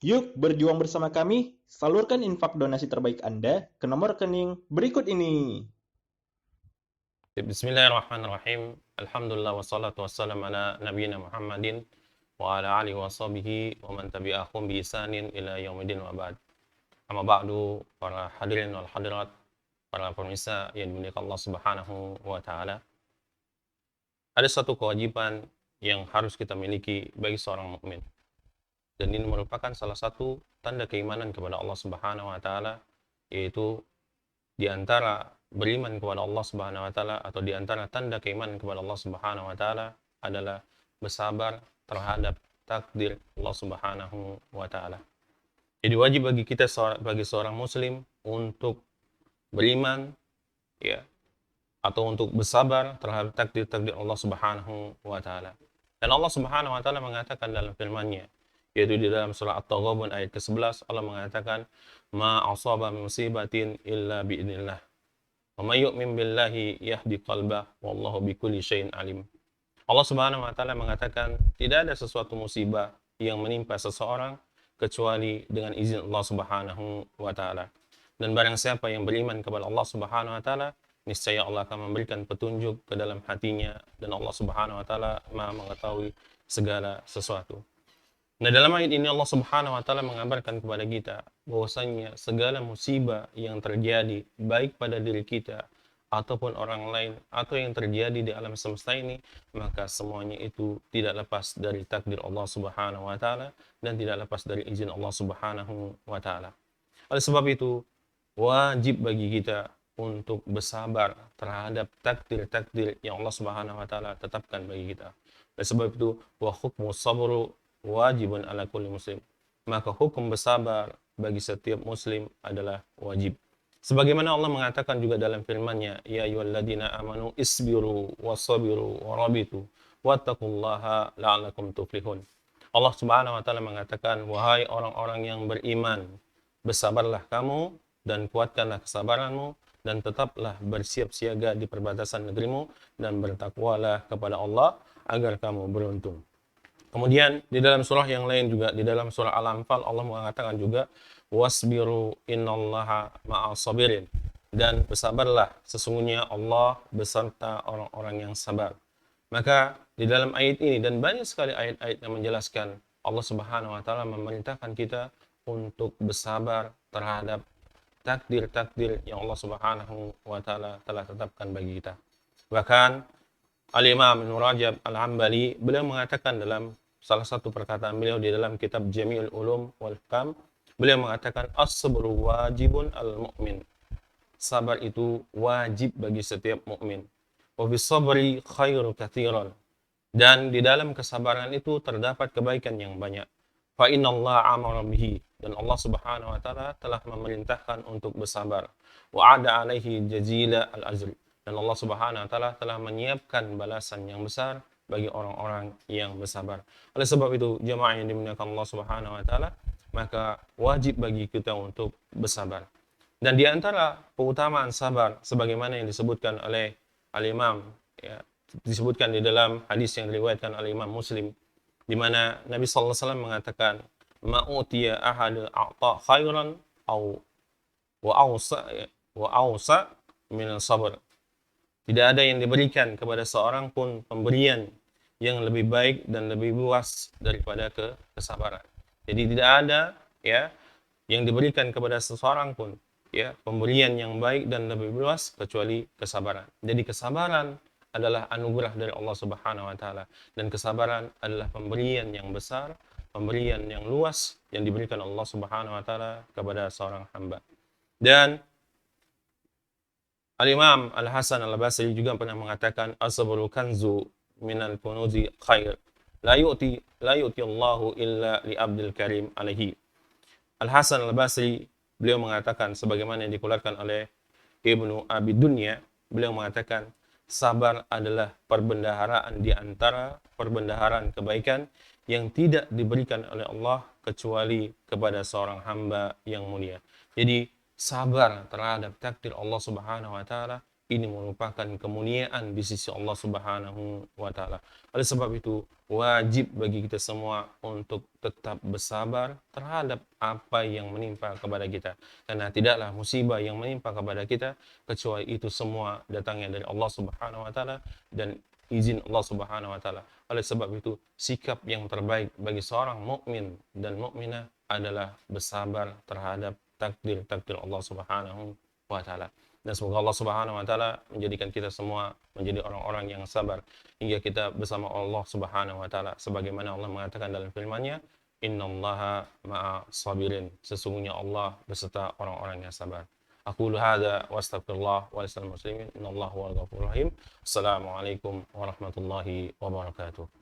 Yuk berjuang bersama kami, salurkan infak donasi terbaik Anda ke nomor rekening berikut ini. Bismillahirrahmanirrahim. Alhamdulillah wassalatu wassalamu ala nabiyyina Muhammadin wa ala alihi wa sahbihi wa man tabi'ahum bi ihsanin ila yaumidin wa ba'd. Amma ba'du, para hadirin wal hadirat, para pemirsa yang dimuliakan Allah Subhanahu wa taala. Ada satu kewajiban yang harus kita miliki bagi seorang mukmin. Dan ini merupakan salah satu tanda keimanan kepada Allah Subhanahu wa taala, yaitu di antara beriman kepada Allah Subhanahu wa taala atau di antara tanda keimanan kepada Allah Subhanahu wa taala adalah bersabar terhadap takdir Allah Subhanahu wa taala. Jadi wajib bagi kita bagi seorang muslim untuk beriman, ya, atau untuk bersabar terhadap takdir-takdir Allah Subhanahu wa taala. Dan Allah Subhanahu wa taala mengatakan dalam firman-Nya, yaitu di dalam surah At-Taghabun ayat ke-11, Allah mengatakan, "Ma asaba min musibatin illa biidznillah. Wa may yu'min billahi yahdi qalbah wallahu bikulli syai'in alim." Allah Subhanahu wa taala mengatakan, tidak ada sesuatu musibah yang menimpa seseorang kecuali dengan izin Allah Subhanahu wa taala. Dan barang siapa yang beriman kepada Allah Subhanahu wa taala, niscaya Allah akan memberikan petunjuk ke dalam hatinya, dan Allah Subhanahu wa taala Maha mengetahui segala sesuatu. Nah, dalam ayat ini Allah Subhanahu wa taala mengabarkan kepada kita bahwasanya segala musibah yang terjadi baik pada diri kita ataupun orang lain atau yang terjadi di alam semesta ini, maka semuanya itu tidak lepas dari takdir Allah Subhanahu wa taala dan tidak lepas dari izin Allah Subhanahu wa taala. Oleh sebab itu, wajib bagi kita untuk bersabar terhadap takdir-takdir yang Allah Subhanahu wa taala tetapkan bagi kita. Oleh sebab itu, wa hukmu sabru wajibun ala kulli muslim. Maka hukum bersabar bagi setiap muslim adalah wajib. Sebagaimana Allah mengatakan juga dalam firman-Nya, ya ayyuhalladzina amanu isbiru wasabiru warabitu wattaqullaha la'allakum tuflihun. Allah Subhanahu wa taala mengatakan, wahai orang-orang yang beriman, bersabarlah kamu dan kuatkanlah kesabaranmu dan tetaplah bersiap siaga di perbatasan negerimu dan bertakwalah kepada Allah agar kamu beruntung. Kemudian di dalam surah yang lain juga, di dalam surah Al-Anfal, Allah mengatakan juga, wasbiru innallaha ma'as sabirin, dan bersabarlah, sesungguhnya Allah beserta orang-orang yang sabar. Maka di dalam ayat ini dan banyak sekali ayat-ayat yang menjelaskan, Allah Subhanahu wa taala memerintahkan kita untuk bersabar terhadap takdir-takdir yang Allah Subhanahu wa taala telah tetapkan bagi kita. Bahkan Al-Imam Ibnu Rajab Al-Hambali, beliau mengatakan dalam salah satu perkataan beliau di dalam kitab Jami'ul Ulum wal Hikam, beliau mengatakan as-sabru wajibun al-mu'min. Sabar itu wajib bagi setiap mukmin. Wa bis sabri khairu katsiran. Dan di dalam kesabaran itu terdapat kebaikan yang banyak. Fa innallaha amara bihi, dan Allah Subhanahu wa taala telah memerintahkan untuk bersabar. Wa ada alaihi jazila al-ajr, dan Allah Subhanahu wa taala telah menyiapkan balasan yang besar bagi orang-orang yang bersabar. Oleh sebab itu, jemaah yang dimuliakan Allah Subhanahu wa taala, maka wajib bagi kita untuk bersabar. Dan di antara keutamaan sabar sebagaimana yang disebutkan oleh Al-Imam, ya, disebutkan di dalam hadis yang diriwayatkan oleh Imam Muslim, di mana Nabi sallallahu alaihi wasallam mengatakan, ma'utiya ahadu a'ta khairan au wa awsa wa awsa min sabr. Tidak ada yang diberikan kepada seorang pun pemberian yang lebih baik dan lebih luas daripada kesabaran. Jadi tidak ada, ya, yang diberikan kepada seseorang pun, ya, pemberian yang baik dan lebih luas kecuali kesabaran. Jadi kesabaran adalah anugerah dari Allah Subhanahu wa taala, dan kesabaran adalah pemberian yang besar, pemberian yang luas yang diberikan Allah Subhanahu wa taala kepada seorang hamba. Dan Al-Imam Al-Hasan Al-Basri juga pernah mengatakan, as-sabru kanzu minal kunuzi khair. La yu'ti Allahu illa li abdil karim alaihi. Al-Hasan Al-Basri, beliau mengatakan sebagaimana yang dikeluarkan oleh Ibnu Abi Dunya, beliau mengatakan, sabar adalah perbendaharaan di antara perbendaharaan kebaikan yang tidak diberikan oleh Allah kecuali kepada seorang hamba yang mulia. Jadi sabar terhadap takdir Allah Subhanahu wa taala ini merupakan kemuliaan di sisi Allah Subhanahu wa taala. Oleh sebab itu, wajib bagi kita semua untuk tetap bersabar terhadap apa yang menimpa kepada kita. Karena tidaklah musibah yang menimpa kepada kita kecuali itu semua datangnya dari Allah Subhanahu wa taala dan izin Allah Subhanahu wa taala. Oleh sebab itu, sikap yang terbaik bagi seorang mukmin dan mukminah adalah bersabar terhadap takdir-takdir Allah Subhanahu wa taala. Dan semoga Allah Subhanahu wa taala menjadikan kita semua menjadi orang-orang yang sabar hingga kita bersama Allah Subhanahu wa taala sebagaimana Allah mengatakan dalam firman-Nya, "Innallaha ma'a sabirin." Sesungguhnya Allah beserta orang-orang yang sabar. Aku hadza wa astaghfirullah wa lisal muslimin. Innallaha huwal ghafurur rahim. Assalamualaikum warahmatullahi wabarakatuh.